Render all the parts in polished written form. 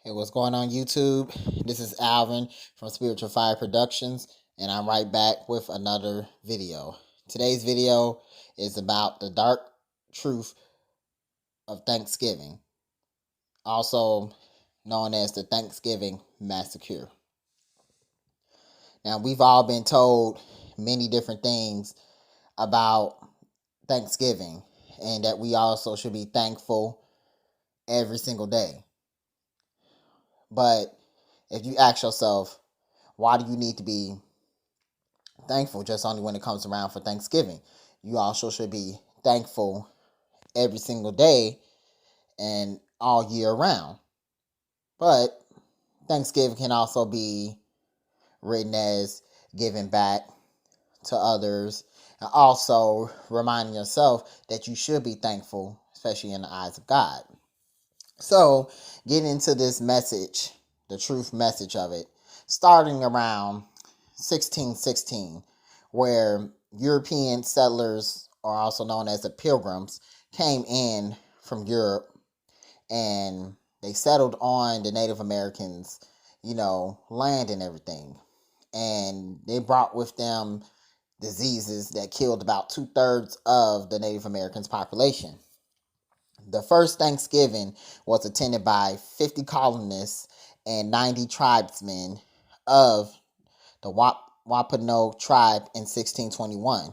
Hey, what's going on YouTube? This is Alvin from Spiritual Fire Productions, and I'm right back with another video. Today's video is about the dark truth of Thanksgiving, also known as the Thanksgiving Massacre. Now, we've all been told many different things about Thanksgiving, and that we also should be thankful every single day. But if you ask yourself, why do you need to be thankful just only when it comes around for Thanksgiving? You also should be thankful every single day and all year round. But Thanksgiving can also be written as giving back to others, and also reminding yourself that you should be thankful, especially in the eyes of God. So, getting into this message, the truth message of it, starting around 1616, where European settlers, or also known as the Pilgrims, came in from Europe, and they settled on the Native Americans, land and everything. And they brought with them diseases that killed about 2/3 of the Native Americans' population. The first Thanksgiving was attended by 50 colonists and 90 tribesmen of the Wampanoag tribe in 1621,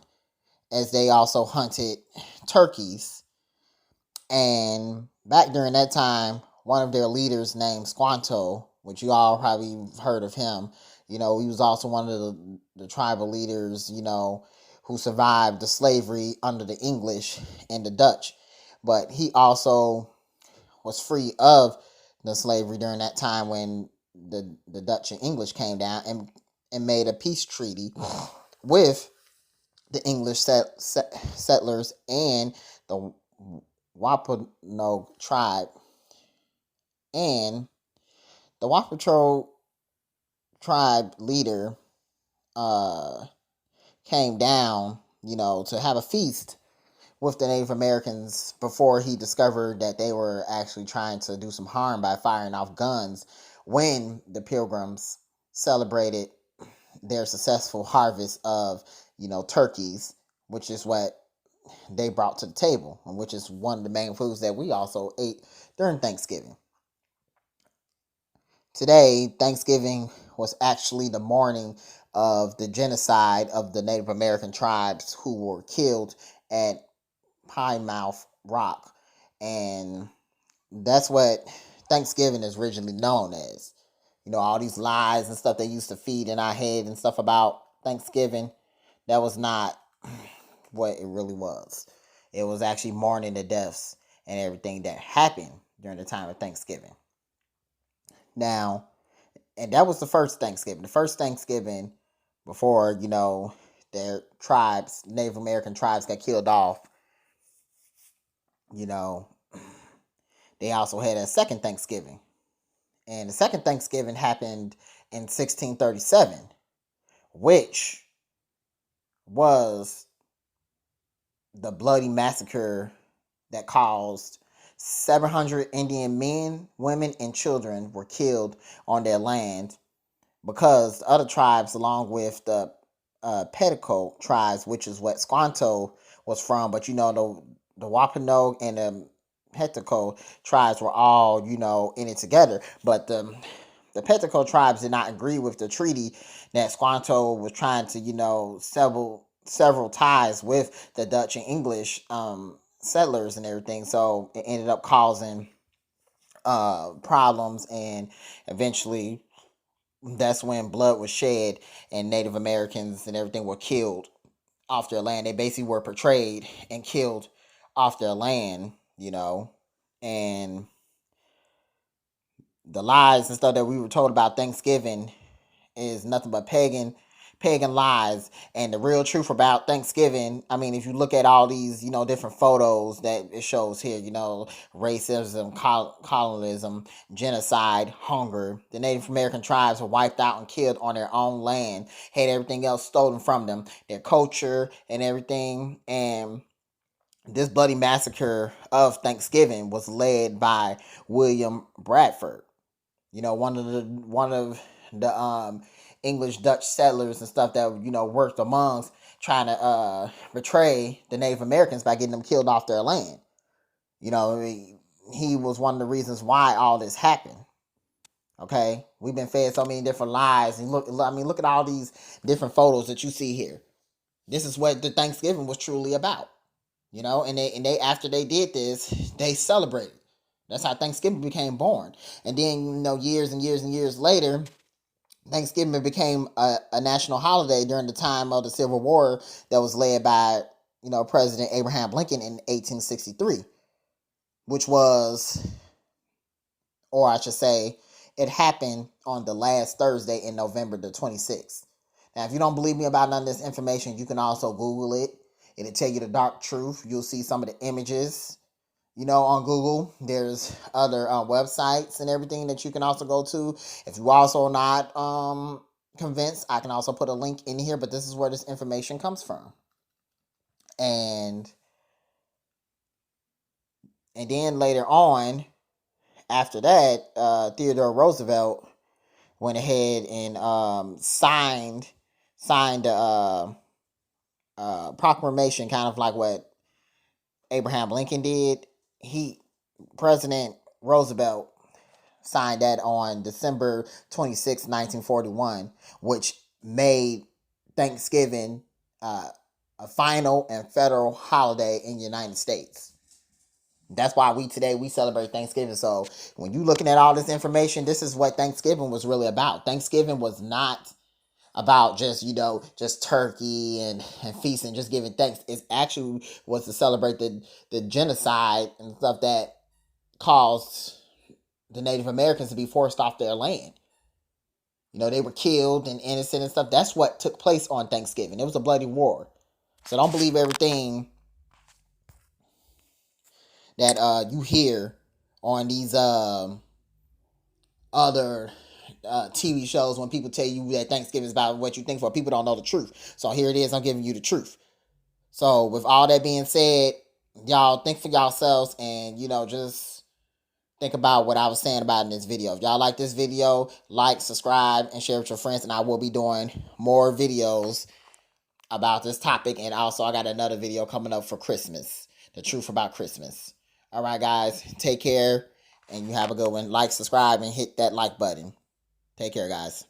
as they also hunted turkeys. And back during that time, one of their leaders named Squanto, which you all probably heard of him, he was also one of the tribal leaders, who survived the slavery under the English and the Dutch. But he also was free of the slavery during that time when the Dutch and English came down and made a peace treaty with the English settlers and the Wampanoag tribe. And the Wampanoag tribe leader came down, to have a feast with the Native Americans before he discovered that they were actually trying to do some harm by firing off guns when the Pilgrims celebrated their successful harvest of, turkeys, which is what they brought to the table, and which is one of the main foods that we also ate during Thanksgiving. Today, Thanksgiving was actually the morning of the genocide of the Native American tribes who were killed at Pine Mouth Rock. And that's what Thanksgiving is originally known as. All these lies and stuff they used to feed in our head and stuff about Thanksgiving, that was not what it really was. It was actually mourning the deaths and everything that happened during the time of Thanksgiving. Now, and that was the first Thanksgiving. The first Thanksgiving before, their tribes, Native American tribes, got killed off. They also had a second Thanksgiving. And the second Thanksgiving happened in 1637, which was the bloody massacre that caused 700 Indian men, women, and children were killed on their land, because the other tribes, along with the Petticoat tribes, which is what Squanto was from, but the Wampanoag and the Petticoat tribes were all, in it together. But the Petticoat tribes did not agree with the treaty that Squanto was trying to, several ties with the Dutch and English settlers and everything. So it ended up causing problems, and eventually that's when blood was shed and Native Americans and everything were killed off their land. They basically were portrayed and killed off their land, and the lies and stuff that we were told about Thanksgiving is nothing but pagan lies. And the real truth about Thanksgiving, I mean, if you look at all these, different photos that it shows here, racism, colonialism, genocide, hunger, the Native American tribes were wiped out and killed on their own land, had everything else stolen from them, their culture and everything. And this bloody massacre of Thanksgiving was led by William Bradford. You know, one of the English Dutch settlers and stuff that, you know, worked amongst trying to betray the Native Americans by getting them killed off their land. You know, he was one of the reasons why all this happened. Okay, we've been fed so many different lies, and look at all these different photos that you see here. This is what the Thanksgiving was truly about. You know, and they after they did this, they celebrated. That's how Thanksgiving became born. And then, you know, years and years and years later, Thanksgiving became a national holiday during the time of the Civil War that was led by, you know, President Abraham Lincoln in 1863, which was, or I should say, it happened on the last Thursday in November the 26th. Now, if you don't believe me about none of this information, you can also Google it. It'll tell you the dark truth. You'll see some of the images, you know, on Google. There's other websites and everything that you can also go to. If you also are not convinced, I can also put a link in here, but this is where this information comes from. And then later on, after that, Theodore Roosevelt went ahead and signed a proclamation, kind of like what Abraham Lincoln did. President Roosevelt signed that on December 26, 1941, which made Thanksgiving a final and federal holiday in the United States. That's why we celebrate Thanksgiving. So when you looking at all this information, this is what Thanksgiving was really about. Thanksgiving was not about just, you know, just turkey and feasting, just giving thanks. It actually was to celebrate the genocide and stuff that caused the Native Americans to be forced off their land. You know, they were killed and innocent and stuff. That's what took place on Thanksgiving. It was a bloody war. So don't believe everything that you hear on these other TV shows when people tell you that Thanksgiving is about what you think for. People don't know the truth. So here it is. I'm giving you the truth. So with all that being said, y'all think for yourselves and, you know, just think about what I was saying about in this video. If y'all like this video, like, subscribe, and share with your friends. And I will be doing more videos about this topic. And also, I got another video coming up for Christmas. The truth about Christmas. All right, guys. Take care. And you have a good one. Like, subscribe, and hit that like button. Take care, guys.